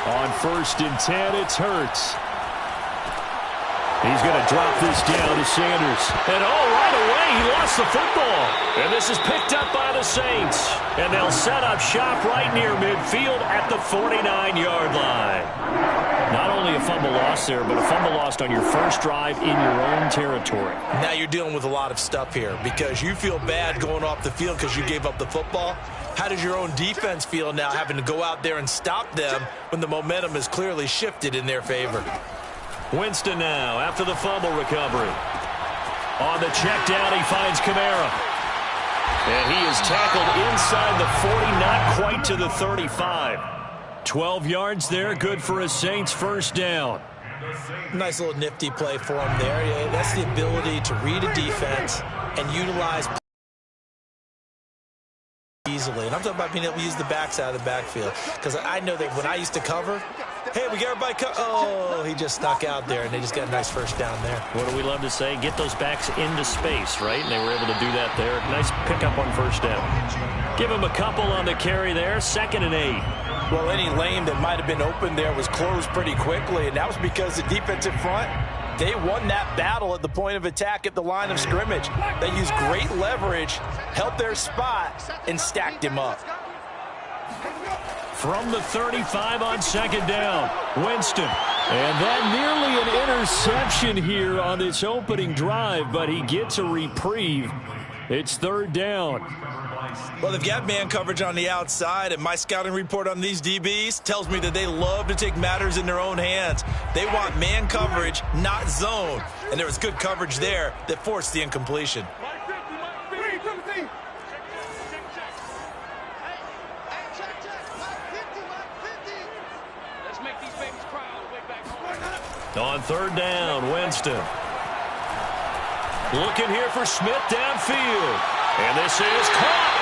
On 1st and 10, it's Firts. He's going to drop this down to Sanders. And right away, he lost the football. And this is picked up by the Saints. And they'll set up shop right near midfield at the 49-yard line. Not only a fumble loss there, but a fumble lost on your first drive in your own territory. Now you're dealing with a lot of stuff here because you feel bad going off the field because you gave up the football. How does your own defense feel now having to go out there and stop them when the momentum is clearly shifted in their favor? Winston now after the fumble recovery. On the check down, he finds Kamara. And he is tackled inside the 40, not quite to the 35. 12 yards there, good for a Saints first down. Nice little nifty play for him there. Yeah, that's the ability to read a defense and utilize easily. And I'm talking about being able to use the backside of the backfield. Because I know that when I used to cover, hey, we got everybody oh, he just snuck out there, and they just got a nice first down there. What do we love to say? Get those backs into space, right? And they were able to do that there. Nice pickup on first down. Give him a couple on the carry there. 2nd and 8. Well, any lane that might have been open there was closed pretty quickly, and that was because the defensive front, they won that battle at the point of attack at the line of scrimmage. They used great leverage, held their spot, and stacked him up. From the 35 on 2nd down, Winston. And that nearly an interception here on this opening drive, but he gets a reprieve. It's 3rd down. Well, they've got man coverage on the outside, and my scouting report on these DBs tells me that they love to take matters in their own hands. They want man coverage, not zone. And there was good coverage there that forced the incompletion. On 3rd down, Winston. Looking here for Smith downfield. And this is caught.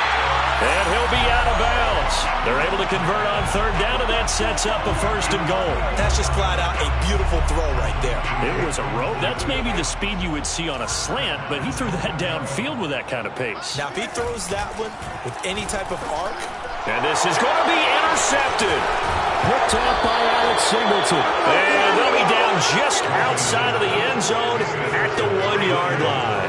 And he'll be out of bounds. They're able to convert on 3rd down, and that sets up a 1st and goal. That's just flat out a beautiful throw right there. It was a rope. That's maybe the speed you would see on a slant, but he threw that downfield with that kind of pace. Now, if he throws that one with any type of arc. And this is going to be intercepted. Picked off by Alex Singleton. And they'll be down just outside of the end zone at the 1-yard line.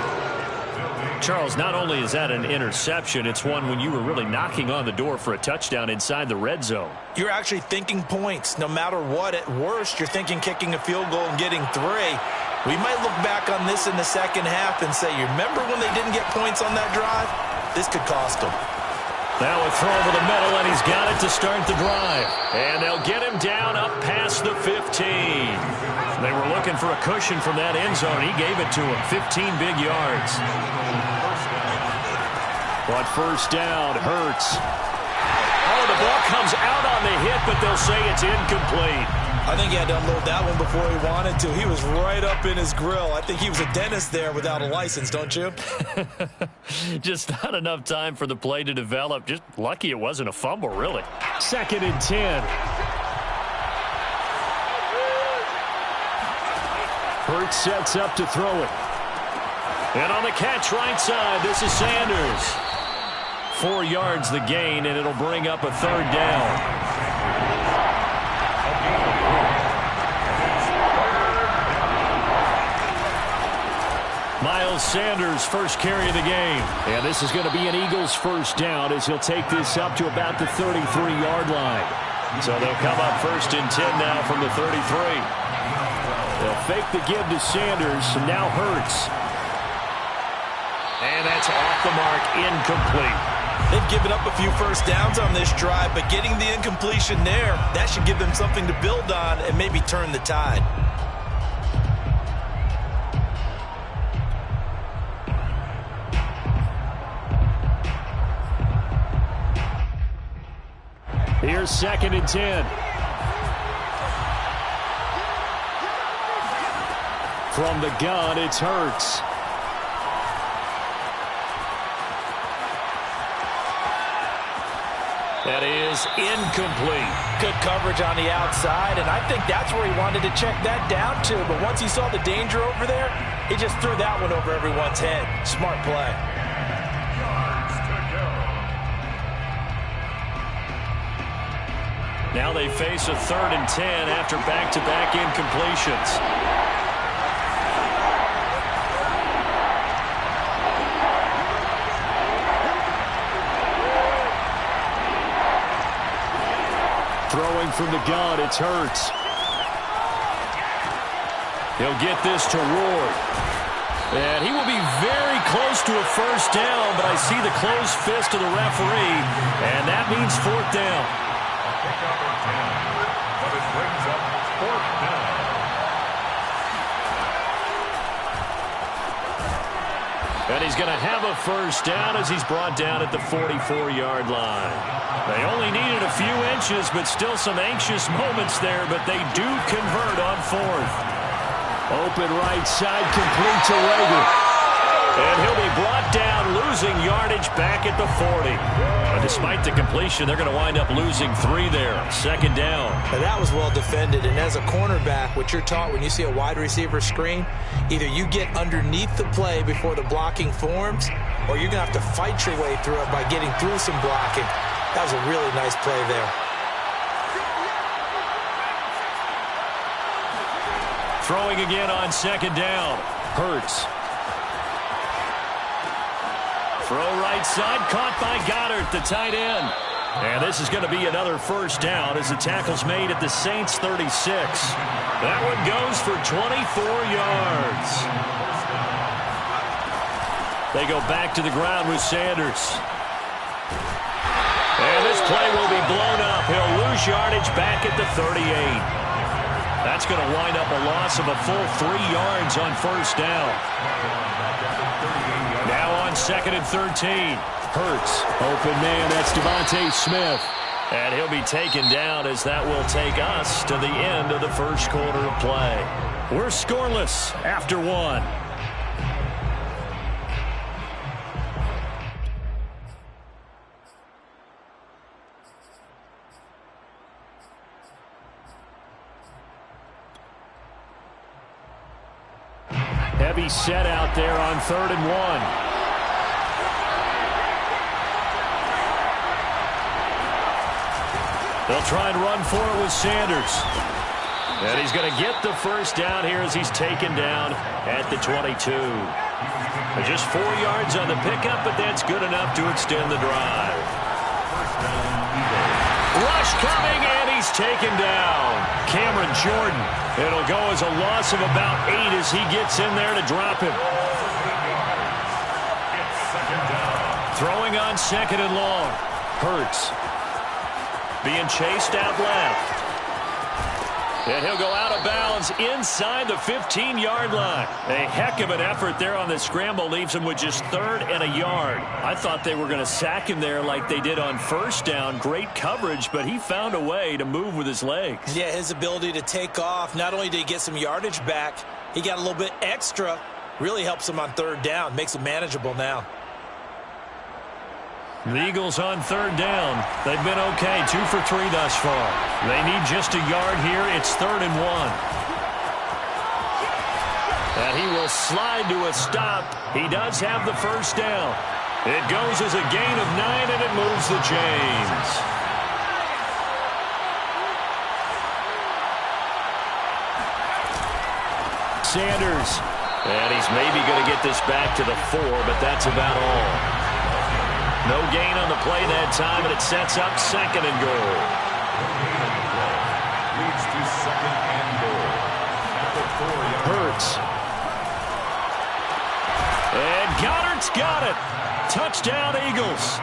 Charles, not only is that an interception, it's one when you were really knocking on the door for a touchdown inside the red zone. You're actually thinking points. No matter what, at worst, you're thinking kicking a field goal and getting 3. We might look back on this in the second half and say, you remember when they didn't get points on that drive? This could cost them. Now a throw over the middle, and he's got it to start the drive. And they'll get him down up past the 15. They were looking for a cushion from that end zone. He gave it to him. 15 big yards. On 1st down, Firts. Oh, the ball comes out on the hit, but they'll say it's incomplete. I think he had to unload that one before he wanted to. He was right up in his grill. I think he was a dentist there without a license, don't you? Just not enough time for the play to develop. Just lucky it wasn't a fumble, really. 2nd and 10. Firts sets up to throw it. And on the catch right side, this is Sanders. 4 yards the gain, and it'll bring up a 3rd down. Miles Sanders' first carry of the game. And this is going to be an Eagles first down as he'll take this up to about the 33-yard line. So they'll come up 1st and 10 now from the 33. They'll fake the give to Sanders, and now Firts. And that's off the mark, incomplete. They've given up a few first downs on this drive, but getting the incompletion there, that should give them something to build on and maybe turn the tide. Here's 2nd and 10. From the gun, it's Firts. That is incomplete. Good coverage on the outside, and I think that's where he wanted to check that down to. But once he saw the danger over there, he just threw that one over everyone's head. Smart play. Now they face a 3rd and 10 after back-to-back incompletions. Throwing from the gun, it's Firts. He'll get this to Ward. And he will be very close to a first down, but I see the closed fist of the referee, and that means 4th down. But it brings up 4th down. And he's going to have a first down as he's brought down at the 44-yard line. They only needed a few inches, but still some anxious moments there, but they do convert on 4th. Open right side, complete to Rager. And he'll be brought down, losing yardage back at the 40. But despite the completion, they're going to wind up losing 3 there. 2nd down. And that was well defended. And as a cornerback, what you're taught when you see a wide receiver screen, either you get underneath the play before the blocking forms, or you're going to have to fight your way through it by getting through some blocking. That was a really nice play there. Throwing again on 2nd down. Firts. Throw right side, caught by Goddard, the tight end. And this is going to be another first down as the tackle's made at the Saints 36. That one goes for 24 yards. They go back to the ground with Sanders. And this play will be blown up. He'll lose yardage back at the 38. That's going to wind up a loss of a full 3 yards on first down. Now on 2nd and 13. Firts. Open man, that's Devontae Smith. And he'll be taken down as that will take us to the end of the first quarter of play. We're scoreless after 1. Heavy set out there on 3rd and 1. They'll try and run for it with Sanders. And he's going to get the first down here as he's taken down at the 22. Just 4 yards on the pickup, but that's good enough to extend the drive. Rush coming, and he's taken down. Cameron Jordan. It'll go as a loss of about 8 as he gets in there to drop him. Throwing on 2nd and long. Firts. Being chased out left. And he'll go out of bounds inside the 15-yard line. A heck of an effort there on the scramble. Leaves him with just 3rd and a yard. I thought they were going to sack him there like they did on first down. Great coverage, but he found a way to move with his legs. Yeah, his ability to take off. Not only did he get some yardage back, he got a little bit extra. Really helps him on 3rd down. Makes it manageable now. The Eagles on 3rd down. They've been okay, 2 for 3 thus far. They need just a yard here. It's 3rd and 1. And he will slide to a stop. He does have the first down. It goes as a gain of 9, and it moves the chains. Sanders. And he's maybe going to get this back to the 4, but that's about all. No gain on the play that time, and it sets up 2nd and goal. Leads to 2nd and goal. At the 4-yard. Firts. And Goddard's got it. Touchdown, Eagles.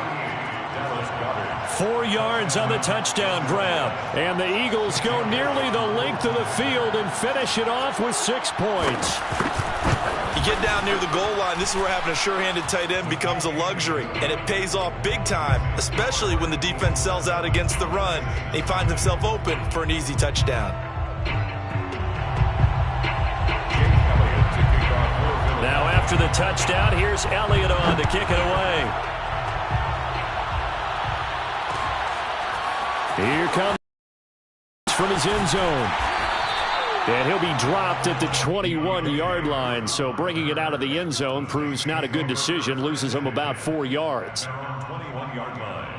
4 yards on the touchdown grab. And the Eagles go nearly the length of the field and finish it off with 6 points. You get down near the goal line, this is where having a sure-handed tight end becomes a luxury, and it pays off big time, especially when the defense sells out against the run. He finds himself open for an easy touchdown. Now after the touchdown, here's Elliott on to kick it away. Here comes from his end zone. And he'll be dropped at the 21-yard line, so bringing it out of the end zone proves not a good decision. Loses him about 4 yards. 21-yard line.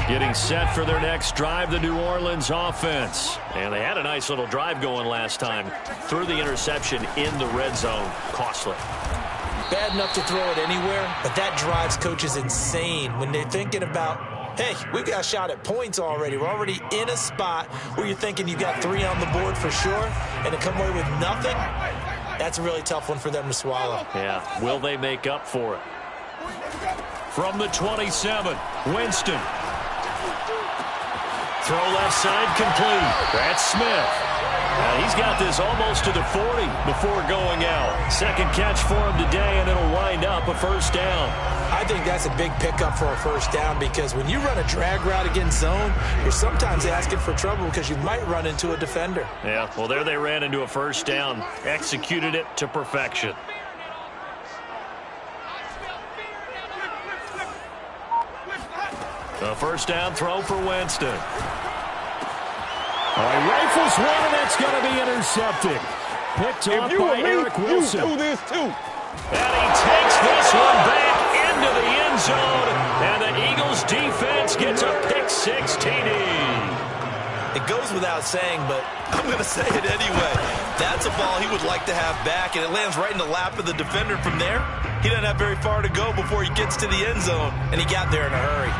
Getting set for their next drive, the New Orleans offense. And they had a nice little drive going last time. Threw the interception in the red zone. Costly. Bad enough to throw it anywhere, but that drives coaches insane when they're thinking about, hey, we've got a shot at points already. We're already in a spot where you're thinking you've got 3 on the board for sure, and to come away with nothing, that's a really tough one for them to swallow. Yeah, will they make up for it? From the 27, Winston. Throw left side complete. That's Smith. He's got this almost to the 40 before going out. Second catch for him today, and it'll wind up a first down. I think that's a big pickup for a first down because when you run a drag route against zone, you're sometimes asking for trouble because you might run into a defender. Yeah, well, there they ran into a first down. Executed it to perfection. The first down throw for Winston. All right, rifles one, and that's going to be intercepted. Picked off by Eric Wilson. You do this too. And he takes this one back into the end zone, and the Eagles defense gets a pick-6 TD. It goes without saying, but I'm going to say it anyway. That's a ball he would like to have back, and it lands right in the lap of the defender from there. He doesn't have very far to go before he gets to the end zone, and he got there in a hurry.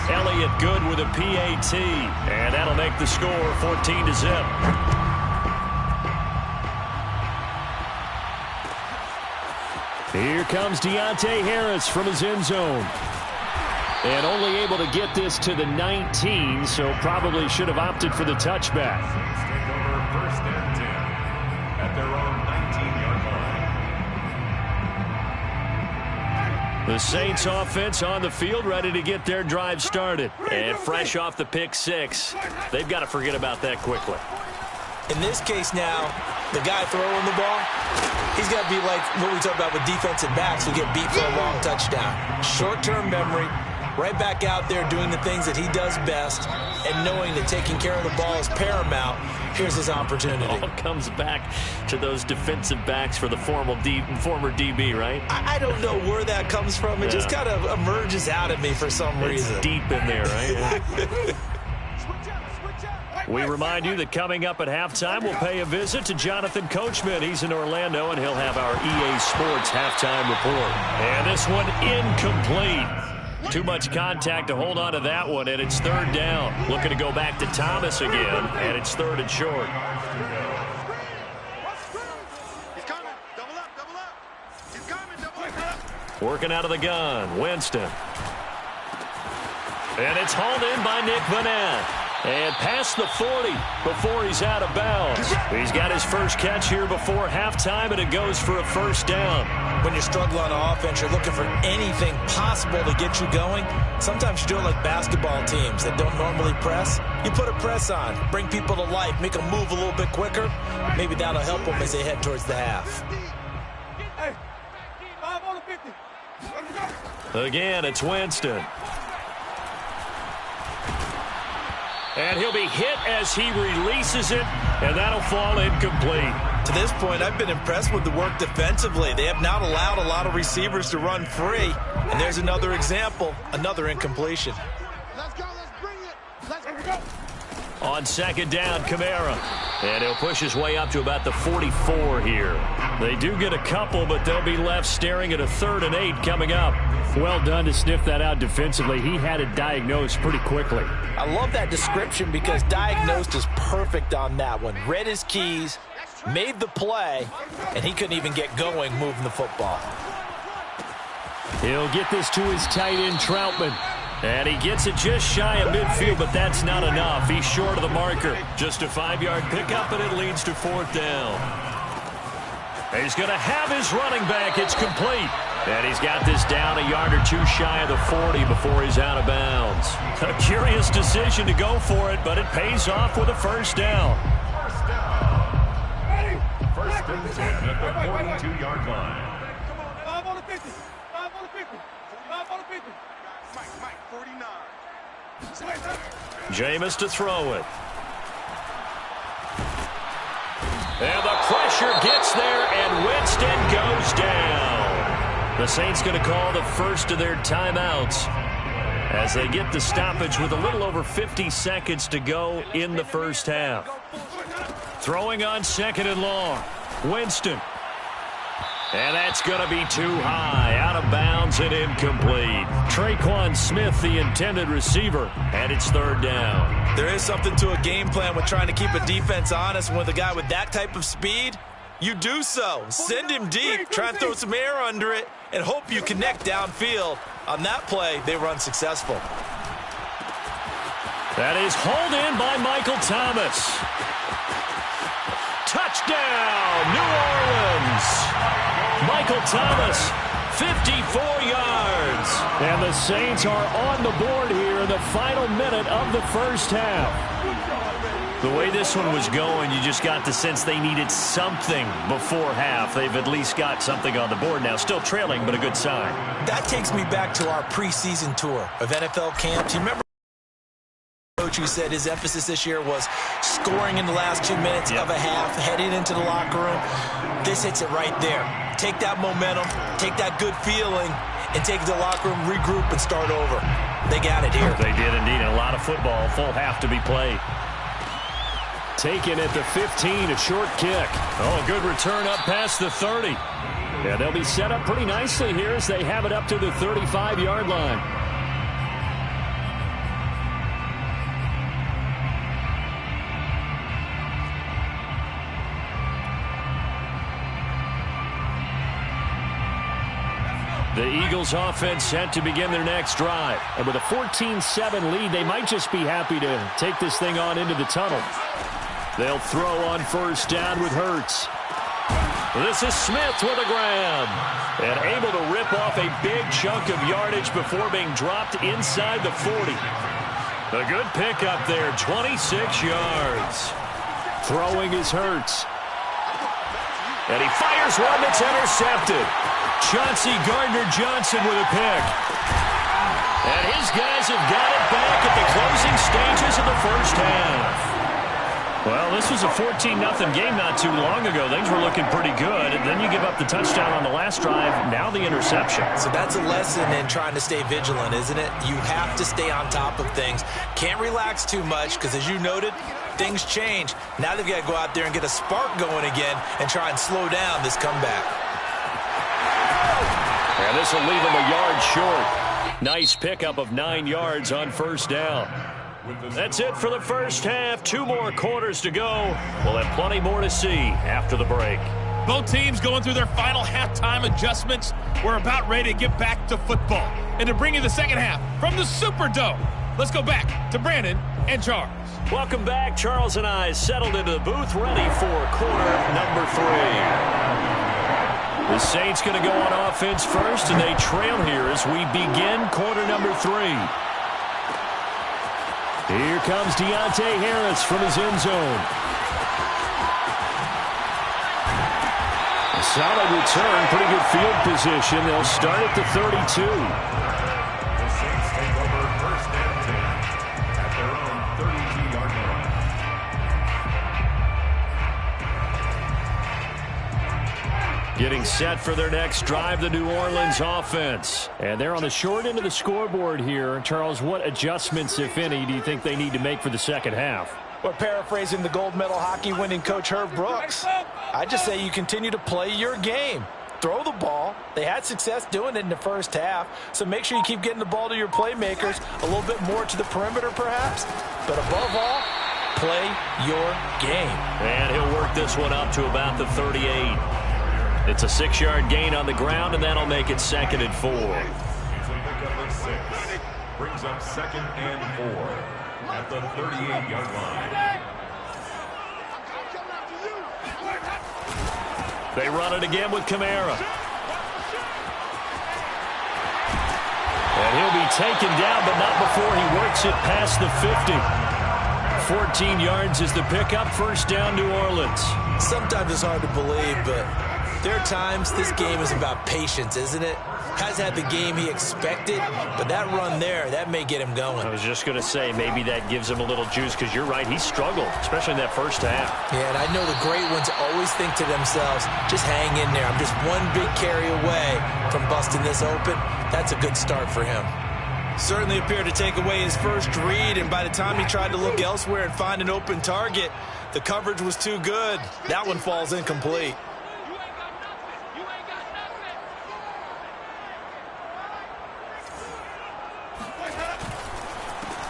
Elliott good with a PAT, and that'll make the score 14-0. Here comes Deontay Harris from his end zone. And only able to get this to the 19, so probably should have opted for the touchback. Take over first and 10 at their own 19-yard line. The Saints offense on the field, ready to get their drive started. And fresh off the pick-6, they've got to forget about that quickly. In this case now, the guy throwing the ball, he's got to be like what we talk about with defensive backs who get beat for a long touchdown. Short-term memory, right back out there doing the things that he does best, and knowing that taking care of the ball is paramount. Here's his opportunity. It all comes back to those defensive backs for the former DB, right? I don't know where that comes from. It just kind of emerges out of me for some reason. It's deep in there, right? We remind you that coming up at halftime, we'll pay a visit to Jonathan Coachman. He's in Orlando, and he'll have our EA Sports halftime report. And this one incomplete. Too much contact to hold on to that one, and it's third down. Looking to go back to Thomas again, and it's third and short. He's coming. Double up, double up. He's coming, double up. Working out of the gun, Winston. And it's hauled in by Nick Vanette. And past the 40 before he's out of bounds. He's got his first catch here before halftime, and it goes for a first down. When you're struggling on offense, you're looking for anything possible to get you going. Sometimes you do it like basketball teams that don't normally press. You put a press on, bring people to life, make them move a little bit quicker. Maybe that'll help them as they head towards the half. Again, it's Winston. And he'll be hit as he releases it, and that'll fall incomplete. To this point, I've been impressed with the work defensively. They have not allowed a lot of receivers to run free. And there's another example, another incompletion. Let's go, let's bring it. Let's go. On second down, Kamara. And he'll push his way up to about the 44 here. They do get a couple, but they'll be left staring at a 3rd and 8 coming up. Well done to sniff that out defensively. He had it diagnosed pretty quickly. I love that description because diagnosed is perfect on that one. Read his keys, made the play, and he couldn't even get going moving the football. He'll get this to his tight end, Troutman. And he gets it just shy of midfield, but that's not enough. He's short of the marker. Just a 5-yard pickup, and it leads to 4th down. He's going to have his running back. It's complete. And he's got this down a yard or two shy of the 40 before he's out of bounds. A curious decision to go for it, but it pays off with a first down. First down. First and 10 at the 42-yard line. 5 on the 50. 5 on the 50. 5 on the 50. Mike, 49. Jameis to throw it. And the pressure gets there, and Winston goes down. The Saints going to call the first of their timeouts. as they get the stoppage with a little over 50 seconds to go in the first half. Throwing on 2nd and long. Winston. And that's going to be too high, out of bounds and incomplete. Traquan Smith, the intended receiver, and it's 3rd down. There is something to a game plan with trying to keep a defense honest. With a guy with that type of speed, you do so. Send him deep, try and throw some air under it, and hope you connect downfield. On that play, they were unsuccessful. That is hauled in by Michael Thomas. Touchdown, New Orleans. Michael Thomas, 54 yards. And the Saints are on the board here in the final minute of the first half. The way this one was going, you just got the sense they needed something before half. They've at least got something on the board now. Still trailing, but a good sign. That takes me back to our preseason tour of NFL camps. You remember Coach who said his emphasis this year was scoring in the last 2 minutes of a half, heading into the locker room. This hits it right there. Take that momentum, take that good feeling, and take it to the locker room, regroup, and start over. They got it here. They did indeed. A lot of football, full half to be played. Taken at the 15, a short kick. Oh, a good return up past the 30. Yeah, they'll be set up pretty nicely here as they have it up to the 35-yard line. The Eagles offense set to begin their next drive. And with a 14-7 lead, they might just be happy to take this thing on into the tunnel. They'll throw on 1st down with Firts. This is Smith with a grab. And able to rip off a big chunk of yardage before being dropped inside the 40. A good pickup there, 26 yards. Throwing is Firts. And he fires one that's intercepted. Chauncey Gardner-Johnson with a pick. And his guys have got it back at the closing stages of the first half. Well, this was a 14-0 game not too long ago. Things were looking pretty good. And then you give up the touchdown on the last drive. Now the interception. So that's a lesson in trying to stay vigilant, isn't it? You have to stay on top of things. Can't relax too much because, as you noted, things change. Now they've got to go out there and get a spark going again and try and slow down this comeback. And this will leave him a yard short. Nice pickup of 9 yards on 1st down. That's it for the first half. 2 more quarters to go. We'll have plenty more to see after the break. Both teams going through their final halftime adjustments. We're about ready to get back to football. And to bring you the second half from the Superdome, let's go back to Brandon and Charles. Welcome back. Charles and I settled into the booth, ready for quarter number 3. The Saints going to go on offense first, and they trail here as we begin quarter number 3. Here comes Deontay Harris from his end zone. A solid return, pretty good field position. They'll start at the 32. The Saints take over 1st and 10 at their own 32-yard line. Getting set for their next drive, the New Orleans offense. And they're on the short end of the scoreboard here. Charles, what adjustments, if any, do you think they need to make for the second half? We're paraphrasing the gold medal hockey winning coach Herb Brooks. I just say you continue to play your game. Throw the ball. They had success doing it in the first half, so make sure you keep getting the ball to your playmakers, a little bit more to the perimeter perhaps. But above all, play your game. And he'll work this one up to about the 38. It's a 6-yard gain on the ground, and that'll make it 2nd and 4. It's a pickup of 6. Brings up 2nd and 4 at the 38-yard line. They run it again with Kamara. And he'll be taken down, but not before he works it past the 50. 14 yards is the pickup. 1st down, New Orleans. Sometimes it's hard to believe, but there are times this game is about patience, isn't it? Has had the game he expected, but that run there, that may get him going. I was just going to say, maybe that gives him a little juice, because you're right, he struggled, especially in that first half. Yeah, and I know the great ones always think to themselves, just hang in there. I'm just one big carry away from busting this open. That's a good start for him. Certainly appeared to take away his first read, and by the time he tried to look elsewhere and find an open target, the coverage was too good. That one falls incomplete.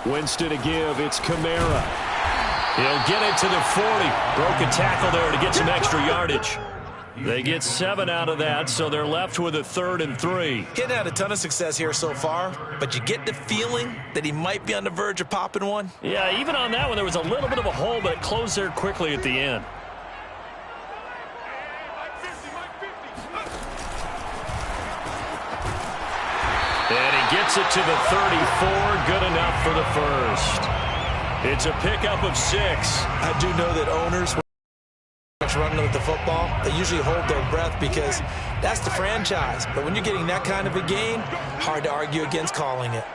Winston to give. It's Kamara. He'll get it to the 40. Broke a tackle there to get some extra yardage. They get 7 out of that, so they're left with a 3rd and 3. Getting had a ton of success here so far, but you get the feeling that he might be on the verge of popping one. Yeah, even on that one, there was a little bit of a hole, but it closed there quickly at the end. And he gets it to the 34. Good enough for the first. It's a pickup of 6. I do know that owners running with the football, they usually hold their breath because that's the franchise. But when you're getting that kind of a gain, hard to argue against calling it.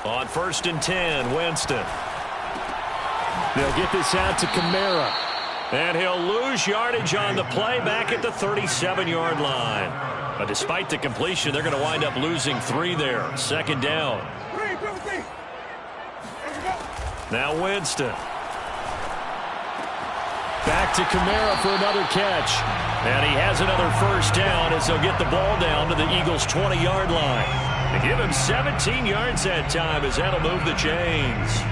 On 1st and 10, Winston. They'll get this out to Kamara. And he'll lose yardage on the play back at the 37-yard line. But despite the completion, they're going to wind up losing 3 there. 2nd down. Now Winston. Back to Kamara for another catch. And he has another 1st down as they'll get the ball down to the Eagles' 20-yard line. They give him 17 yards that time as that'll move the chains.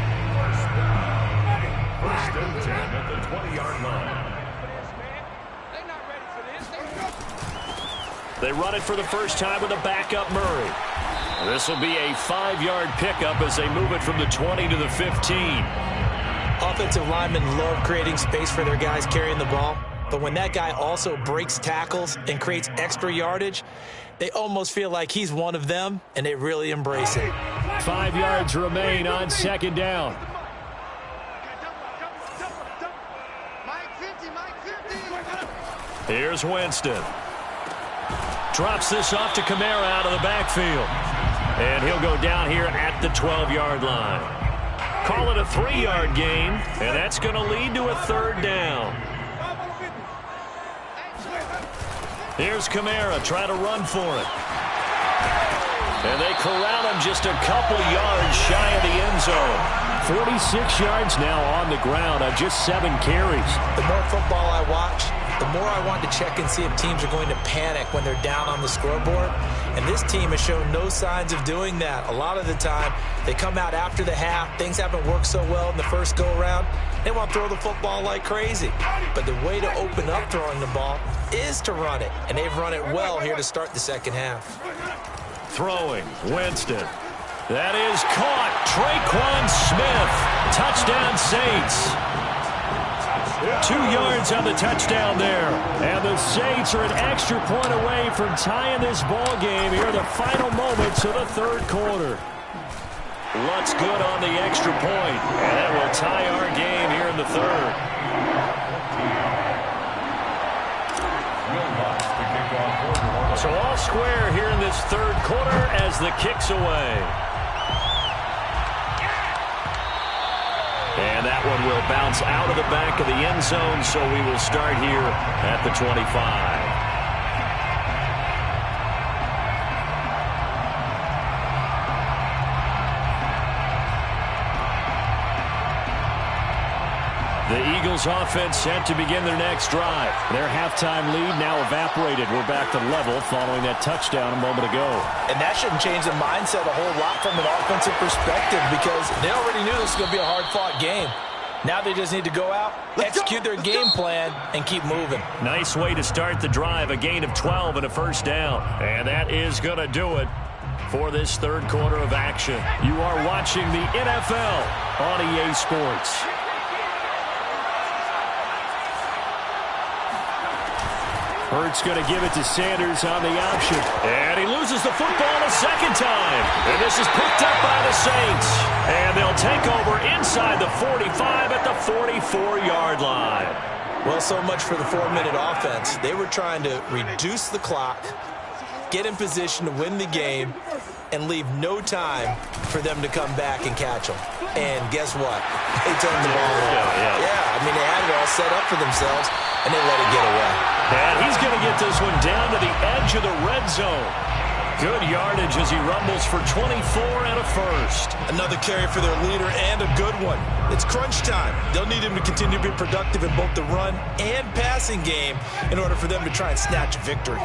1st and 10 at the 20-yard line. They run it for the first time with a backup Murray. This will be a 5-yard pickup as they move it from the 20 to the 15. Offensive linemen love creating space for their guys carrying the ball, but when that guy also breaks tackles and creates extra yardage, they almost feel like he's one of them, and they really embrace it. 5 yards remain on 2nd down. Here's Winston. Drops this off to Kamara out of the backfield. And he'll go down here at the 12-yard line. Call it a 3-yard gain, and that's going to lead to a 3rd down. Here's Kamara trying to run for it. And they corral him just a couple yards shy of the end zone. 46 yards now on the ground on just 7 carries. The more football I watch, the more I want to check and see if teams are going to panic when they're down on the scoreboard. And this team has shown no signs of doing that. A lot of the time, they come out after the half. Things haven't worked so well in the first go-around. They want to throw the football like crazy. But the way to open up throwing the ball is to run it. And they've run it well here to start the second half. Throwing, Winston. That is caught. Traquan Smith. Touchdown, Saints. 2 yards on the touchdown there. And the Saints are an extra point away from tying this ball game here in the final moments of the 3rd quarter. Lutz good on the extra point, and that will tie our game here in the 3rd. So all square here in this 3rd quarter as the kick's away. And that one will bounce out of the back of the end zone, so we will start here at the 25. The Eagles offense set to begin their next drive. Their halftime lead now evaporated. We're back to level following that touchdown a moment ago. And that shouldn't change the mindset a whole lot from an offensive perspective because they already knew this was going to be a hard-fought game. Now they just need to go out, execute their game plan, and keep moving. Nice way to start the drive, a gain of 12 and a 1st down. And that is going to do it for this 3rd quarter of action. You are watching the NFL on EA Sports. Firts going to give it to Sanders on the option. And he loses the football a 2nd time. And this is picked up by the Saints. And they'll take over inside the 45 at the 44-yard line. Well, so much for the 4-minute offense. They were trying to reduce the clock, get in position to win the game, and leave no time for them to come back and catch them. And guess what? They turned the ball over. Yeah, I I mean, they had it all set up for themselves, and they let it get away. And he's going to get this one down to the edge of the red zone. Good yardage as he rumbles for 24 and a first. Another carry for their leader and a good one. It's crunch time. They'll need him to continue to be productive in both the run and passing game in order for them to try and snatch a victory.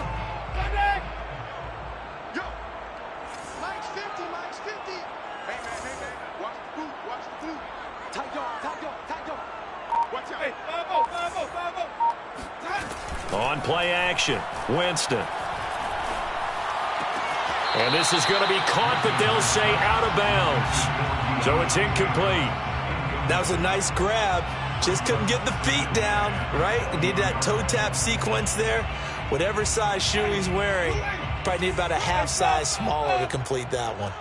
On play action, Winston. And this is going to be caught, but they'll say out of bounds. So it's incomplete. That was a nice grab. Just couldn't get the feet down, right? You need that toe tap sequence there. Whatever size shoe he's wearing, probably need about a half size smaller to complete that one.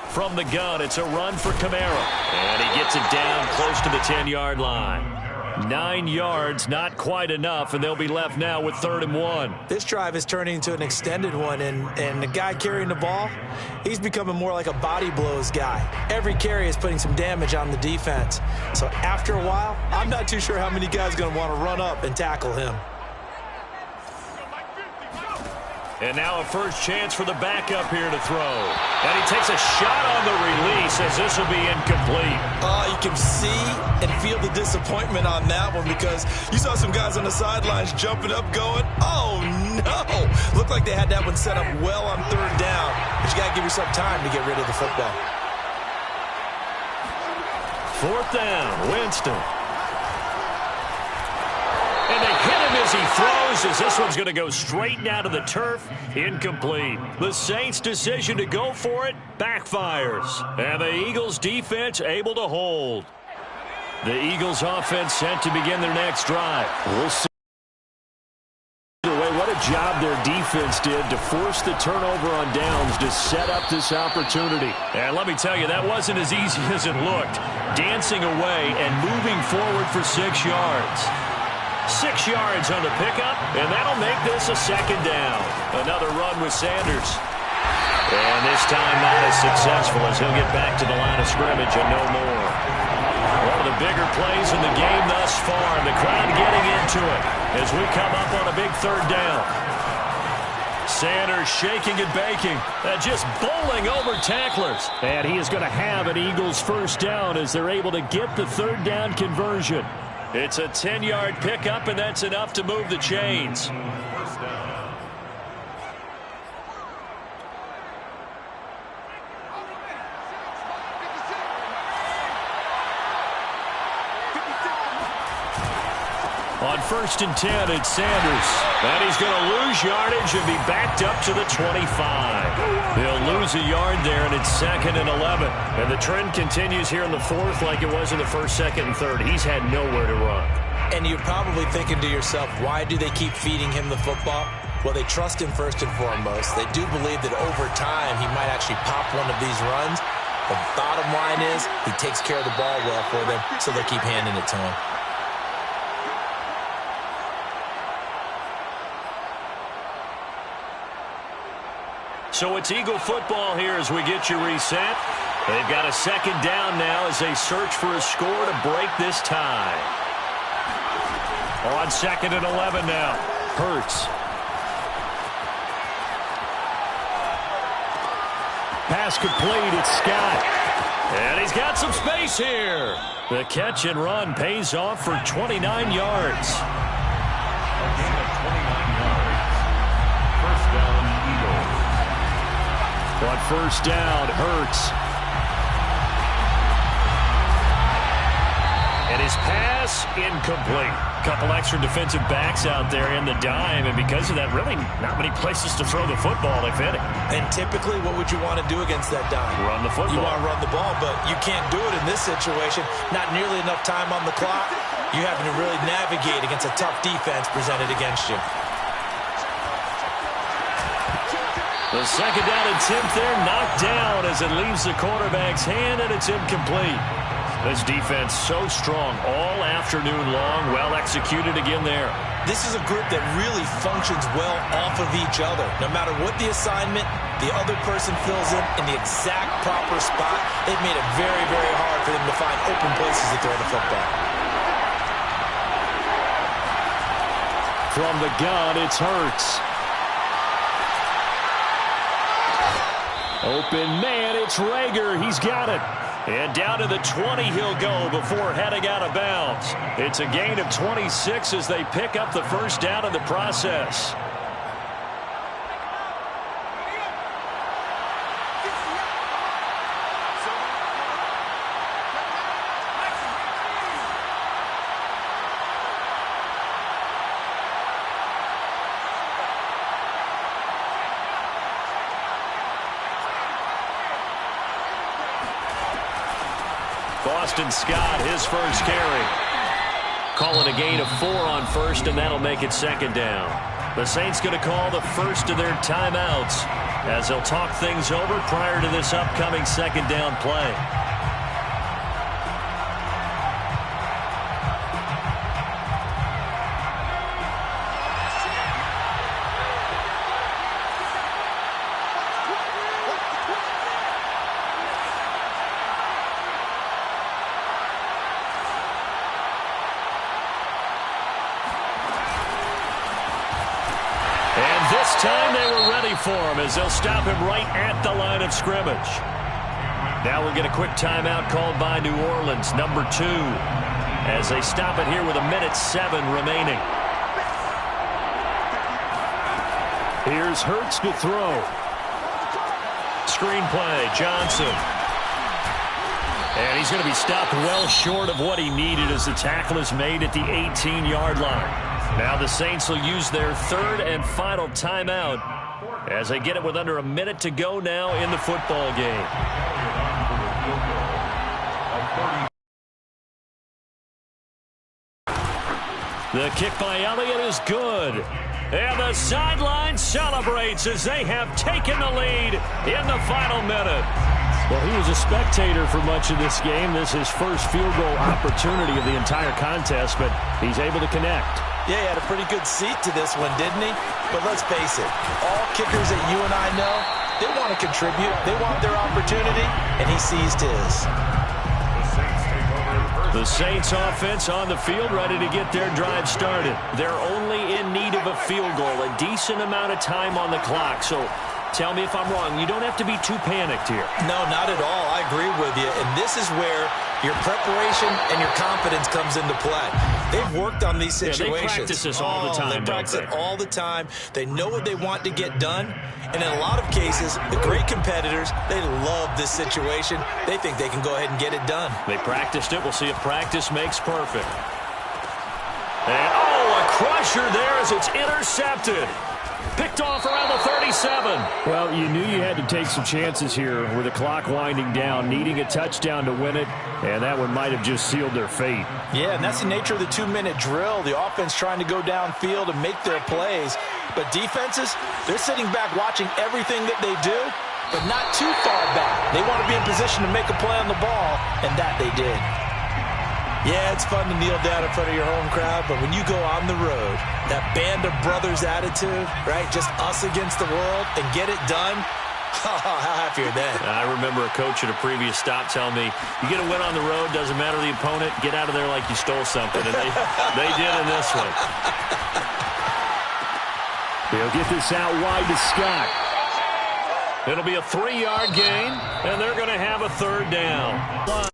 From the gun, it's a run for Kamara. And he gets it down close to the 10-yard line. 9 yards, not quite enough, and they'll be left now with 3rd and 1. This drive is turning into an extended one, and the guy carrying the ball, he's becoming more like a body blows guy. Every carry is putting some damage on the defense. So after a while, I'm not too sure how many guys are going to want to run up and tackle him. And now a first chance for the backup here to throw. And he takes a shot on the release as this will be incomplete. You can see and feel the disappointment on that one because you saw some guys on the sidelines jumping up going, oh no! Looked like they had that one set up well on 3rd down, but you got to give yourself time to get rid of the football. 4th down, Winston. And they hit him as he throws, as this one's going to go straight down to the turf. Incomplete. The Saints' decision to go for it backfires. And the Eagles' defense able to hold. The Eagles' offense set to begin their next drive. We'll see. What a job their defense did to force the turnover on downs to set up this opportunity. And let me tell you, that wasn't as easy as it looked. Dancing away and moving forward for 6 yards. 6 yards on the pickup, and that'll make this a 2nd down. Another run with Sanders. And this time not as successful as he'll get back to the line of scrimmage and no more. One of the bigger plays in the game thus far. The crowd getting into it as we come up on a big 3rd down. Sanders shaking and baking, just bowling over tacklers. And he is going to have an Eagles 1st down as they're able to get the 3rd down conversion. It's a 10-yard pickup, and that's enough to move the chains. On 1st and 10, it's Sanders. And he's going to lose yardage and be backed up to the 25. He'll lose a yard there, and it's 2nd and 11. And the trend continues here in the 4th like it was in the 1st, 2nd, and 3rd. He's had nowhere to run. And you're probably thinking to yourself, why do they keep feeding him the football? Well, they trust him first and foremost. They do believe that over time he might actually pop one of these runs. The bottom line is he takes care of the ball well for them, so they keep handing it to him. So it's Eagle football here as we get you reset. They've got a 2nd down now as they search for a score to break this tie. On 2nd and 11 now. Firts. Pass complete. It's Scott. And he's got some space here. The catch and run pays off for 29 yards. On 1st down, Firts. And his pass incomplete. Couple extra defensive backs out there in the dime, and because of that, really not many places to throw the football if any. And typically, what would you want to do against that dime? Run the football. You want to run the ball, but you can't do it in this situation. Not nearly enough time on the clock. You having to really navigate against a tough defense presented against you. The 2nd down and 10th there, knocked down as it leaves the quarterback's hand, and it's incomplete. This defense so strong all afternoon long. Well executed again there. This is a group that really functions well off of each other. No matter what the assignment, the other person fills in the exact proper spot. It made it very, very hard for them to find open places to throw the football. From the gun, it's Firts. Open man, it's Rager. He's got it. And down to the 20 he'll go before heading out of bounds. It's a gain of 26 as they pick up the first down in the process. Boston Scott, his first carry. Calling a gain of 4 on first, and that'll make it second down. The Saints going to call the first of their timeouts as they'll talk things over prior to this upcoming second down play. This time they were ready for him as they'll stop him right at the line of scrimmage. Now we'll get a quick timeout called by New Orleans, number 2, as they stop it here with 1:07 remaining. Here's Firts to throw. Screenplay, Johnson. And he's going to be stopped well short of what he needed as the tackle is made at the 18-yard line. Now the Saints will use their third and final timeout as they get it with under a minute to go now in the football game. The kick by Elliott is good. And the sideline celebrates as they have taken the lead in the final minute. Well, he was a spectator for much of this game. This is his first field goal opportunity of the entire contest, but he's able to connect. Yeah, he had a pretty good seat to this one, didn't he? But let's face it, all kickers that you and I know, they want to contribute. They want their opportunity, and he seized his. The Saints offense on the field, ready to get their drive started. They're only in need of a field goal, a decent amount of time on the clock. So tell me if I'm wrong. You don't have to be too panicked here. No, not at all. I agree with you. And this is where your preparation and your confidence comes into play. They've worked on these situations. Yeah, they practice this all the time, They practice it all the time. They know what they want to get done. And in a lot of cases, the great competitors, they love this situation. They think they can go ahead and get it done. They practiced it. We'll see if practice makes perfect. And, oh, a crusher there as it's intercepted. Picked off around the 37. Well, you knew you had to take some chances here with the clock winding down, needing a touchdown to win it, and that one might have just sealed their fate. Yeah, and that's the nature of the 2-minute drill. The offense trying to go downfield and make their plays. But defenses, they're sitting back watching everything that they do, but not too far back. They want to be in position to make a play on the ball, and that they did. Yeah, it's fun to kneel down in front of your home crowd, but when you go on the road, that band of brothers attitude, right, just us against the world, and get it done, oh, how happy are they? I remember a coach at a previous stop telling me, you get a win on the road, doesn't matter the opponent, get out of there like you stole something, and they did in this one. They'll get this out wide to Scott. It'll be a 3-yard gain, and they're going to have a third down.